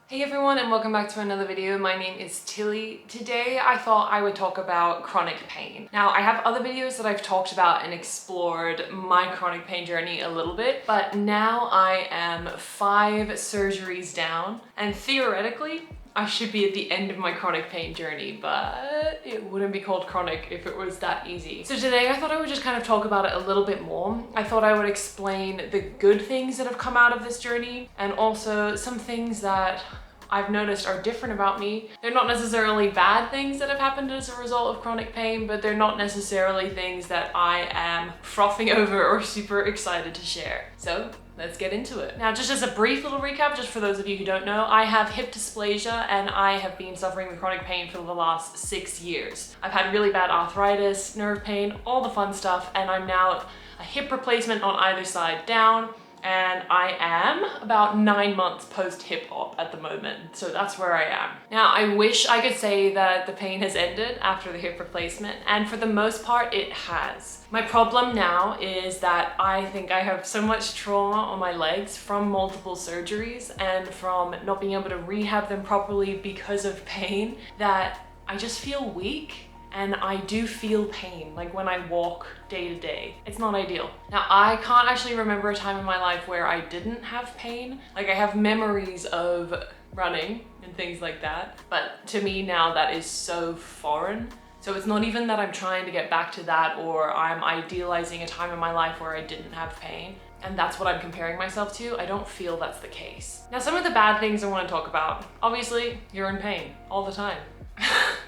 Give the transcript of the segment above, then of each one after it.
Hey everyone, and welcome back to another video. My name is Tilly. Today I thought I would talk about chronic pain. Now I have other videos that I've talked about and explored my chronic pain journey a little bit, but now I am 5 surgeries down and theoretically I should be at the end of my chronic pain journey, but it wouldn't be called chronic if it was that easy. So today I thought I would just kind of talk about it a little bit more. I thought I would explain the good things that have come out of this journey and also some things that I've noticed are different about me. They're not necessarily bad things that have happened as a result of chronic pain, but they're not necessarily things that I am frothing over or super excited to share. So let's get into it. Now, just as a brief little recap, just for those of you who don't know, I have hip dysplasia and I have been suffering with chronic pain for the last 6 years. I've had really bad arthritis, nerve pain, all the fun stuff, and I'm now a hip replacement on either side down. And I am about 9 months post hip op at the moment. So that's where I am. Now, I wish I could say that the pain has ended after the hip replacement, and for the most part, it has. My problem now is that I think I have so much trauma on my legs from multiple surgeries and from not being able to rehab them properly because of pain that I just feel weak. And I do feel pain, like when I walk day to day. It's not ideal. Now, I can't actually remember a time in my life where I didn't have pain. Like, I have memories of running and things like that, but to me now that is so foreign. So it's not even that I'm trying to get back to that or I'm idealizing a time in my life where I didn't have pain. And that's what I'm comparing myself to. I don't feel that's the case. Now, some of the bad things I want to talk about. Obviously, you're in pain all the time.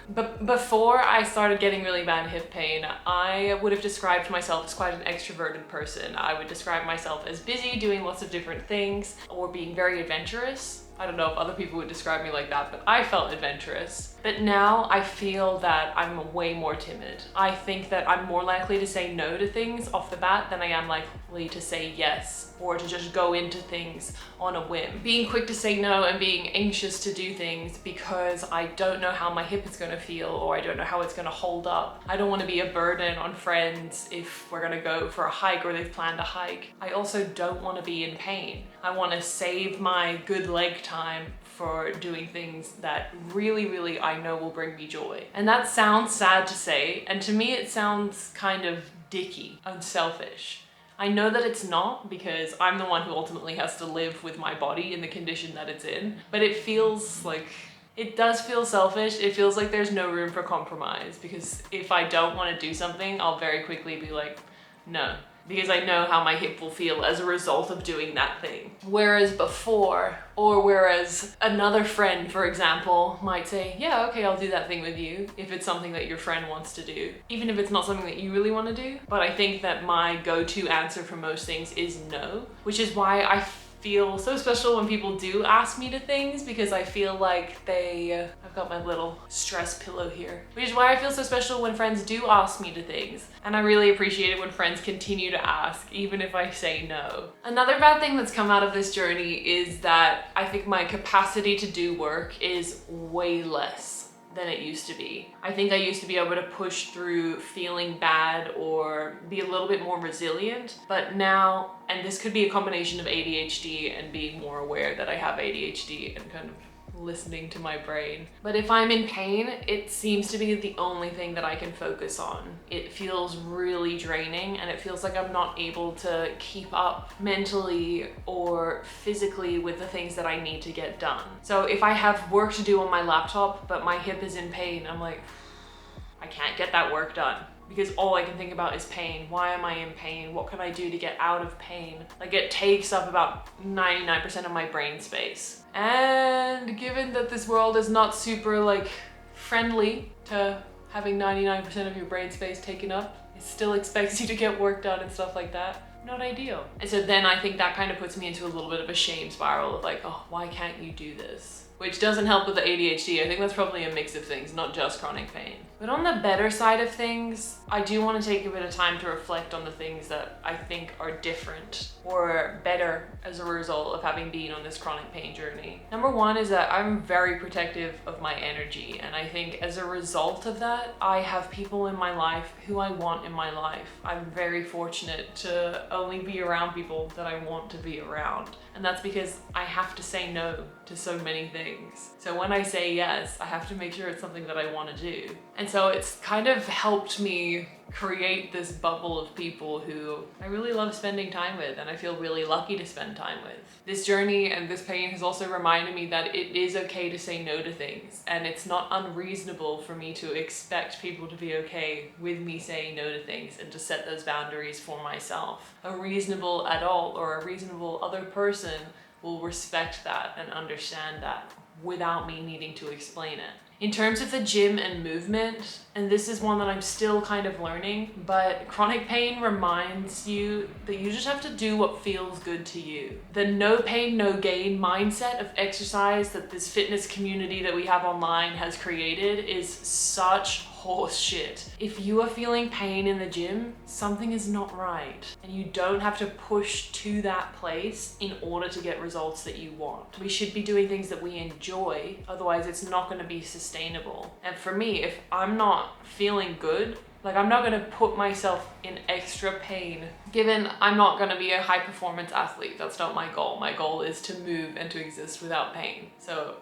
But before I started getting really bad hip pain, I would have described myself as quite an extroverted person. I would describe myself as busy, doing lots of different things, or being very adventurous. I don't know if other people would describe me like that, but I felt adventurous. But now I feel that I'm way more timid. I think that I'm more likely to say no to things off the bat than I am likely to say yes, or to just go into things on a whim. Being quick to say no and being anxious to do things because I don't know how my hip is gonna feel or I don't know how it's gonna hold up. I don't wanna be a burden on friends if we're gonna go for a hike or they've planned a hike. I also don't wanna be in pain. I wanna save my good leg time for doing things that really I know will bring me joy. And that sounds sad to say, and to me it sounds kind of dicky, unselfish. I know that it's not because I'm the one who ultimately has to live with my body in the condition that it's in, but it feels like, it does feel selfish. It feels like there's no room for compromise because if I don't want to do something, I'll very quickly be like, no. Because I know how my hip will feel as a result of doing that thing. Whereas before, or whereas another friend, for example, might say, yeah, okay, I'll do that thing with you if it's something that your friend wants to do, even if it's not something that you really want to do. But I think that my go-to answer for most things is no, which is why I feel so special when people do ask me to things because I feel like I've got my little stress pillow here, which is why I feel so special when friends do ask me to things. And I really appreciate it when friends continue to ask, even if I say no. Another bad thing that's come out of this journey is that I think my capacity to do work is way less than it used to be. I think I used to be able to push through feeling bad or be a little bit more resilient, but now, and this could be a combination of ADHD and being more aware that I have ADHD and kind of listening to my brain. But if I'm in pain, it seems to be the only thing that I can focus on. It feels really draining and it feels like I'm not able to keep up mentally or physically with the things that I need to get done. So if I have work to do on my laptop, but my hip is in pain, I'm like, I can't get that work done. Because all I can think about is pain. Why am I in pain? What can I do to get out of pain? Like, it takes up about 99% of my brain space. And given that this world is not super like friendly to having 99% of your brain space taken up, it still expects you to get work done and stuff like that. Not ideal. And so then I think that kind of puts me into a little bit of a shame spiral of like, oh, why can't you do this? Which doesn't help with the ADHD. I think that's probably a mix of things, not just chronic pain. But on the better side of things, I do want to take a bit of time to reflect on the things that I think are different or better as a result of having been on this chronic pain journey. Number one is that I'm very protective of my energy, and I think as a result of that, I have people in my life who I want in my life. I'm very fortunate to only be around people that I want to be around. And that's because I have to say no to so many things. So when I say yes, I have to make sure it's something that I want to do. And so it's kind of helped me create this bubble of people who I really love spending time with and I feel really lucky to spend time with. This journey and this pain has also reminded me that it is okay to say no to things, and it's not unreasonable for me to expect people to be okay with me saying no to things and to set those boundaries for myself. A reasonable adult or a reasonable other person will respect that and understand that without me needing to explain it. In terms of the gym and movement, and this is one that I'm still kind of learning, but chronic pain reminds you that you just have to do what feels good to you. The no pain, no gain mindset of exercise that this fitness community that we have online has created is such horse shit. If you are feeling pain in the gym, something is not right, and you don't have to push to that place in order to get results that you want. We should be doing things that we enjoy, otherwise it's not going to be sustainable. And for me, if I'm not feeling good, like, I'm not going to put myself in extra pain, given I'm not going to be a high performance athlete. That's not my goal. My goal is to move and to exist without pain. So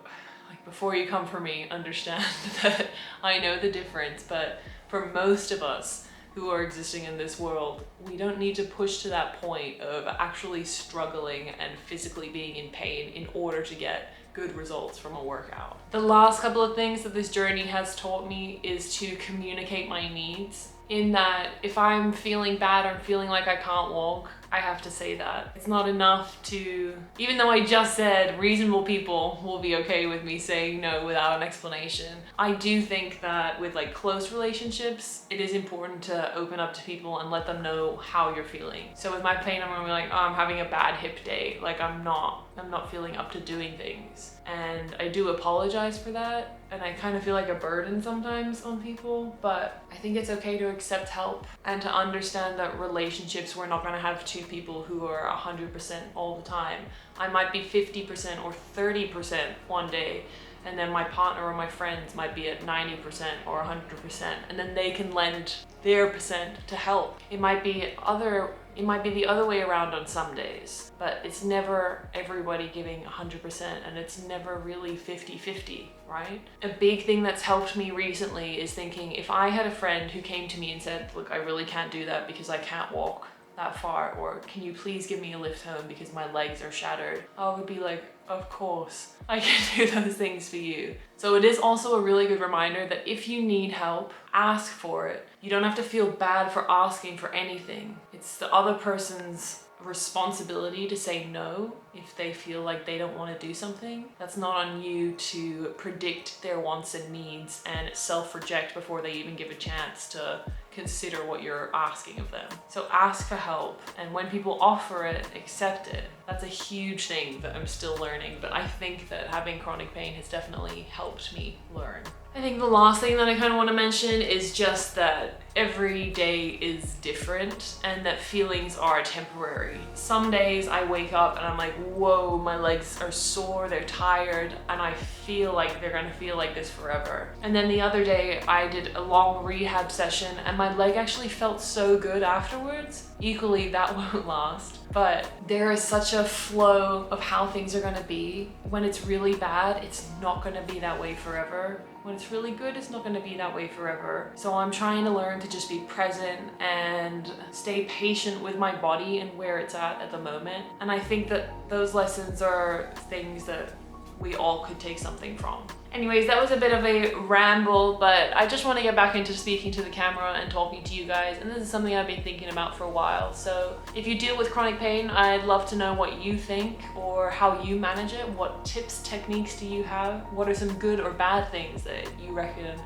before you come for me, understand that I know the difference, but for most of us who are existing in this world, we don't need to push to that point of actually struggling and physically being in pain in order to get good results from a workout. The last couple of things that this journey has taught me is to communicate my needs, in that if I'm feeling bad or feeling like I can't walk, I have to say that. It's not enough to, even though I just said reasonable people will be okay with me saying no without an explanation, I do think that with like close relationships, it is important to open up to people and let them know how you're feeling. So with my pain, I'm gonna be like, oh, I'm having a bad hip day. Like I'm not feeling up to doing things. And I do apologize for that. And I kind of feel like a burden sometimes on people, but I think it's okay to accept help and to understand that relationships, we're not gonna have two people who are 100% all the time. I might be 50% or 30% one day, and then my partner or my friends might be at 90% or 100%, and then they can lend their percent to help. It might be the other way around on some days, but it's never everybody giving 100%, and it's never really 50-50, right? A big thing that's helped me recently is thinking, if I had a friend who came to me and said, look, I really can't do that because I can't walk that far, or can you please give me a lift home because my legs are shattered, I would be like, of course, I can do those things for you. So it is also a really good reminder that if you need help, ask for it. You don't have to feel bad for asking for anything. It's the other person's responsibility to say no if they feel like they don't want to do something. That's not on you to predict their wants and needs and self-reject before they even give a chance to consider what you're asking of them. So ask for help, and when people offer it, accept it. That's a huge thing that I'm still learning, but I think that having chronic pain has definitely helped me learn. I think the last thing that I kind of want to mention is just that every day is different and that feelings are temporary. Some days I wake up and I'm like, whoa, my legs are sore, they're tired, and I feel like they're gonna feel like this forever. And then the other day I did a long rehab session and my leg actually felt so good afterwards. Equally, that won't last. But there is such a flow of how things are gonna be. When it's really bad, it's not gonna be that way forever. When it's really good, it's not gonna be that way forever. So I'm trying to learn to just be present and stay patient with my body and where it's at the moment. And I think that those lessons are things that we all could take something from. Anyways, that was a bit of a ramble, but I just want to get back into speaking to the camera and talking to you guys, and this is something I've been thinking about for a while. So if you deal with chronic pain, I'd love to know what you think or how you manage it. What tips, techniques do you have? What are some good or bad things that you reckon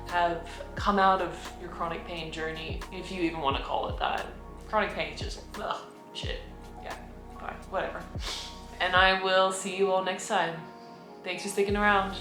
have come out of your chronic pain journey, if you even want to call it that? Chronic pain is just, ugh, shit. Yeah, fine, whatever. And I will see you all next time. Thanks for sticking around.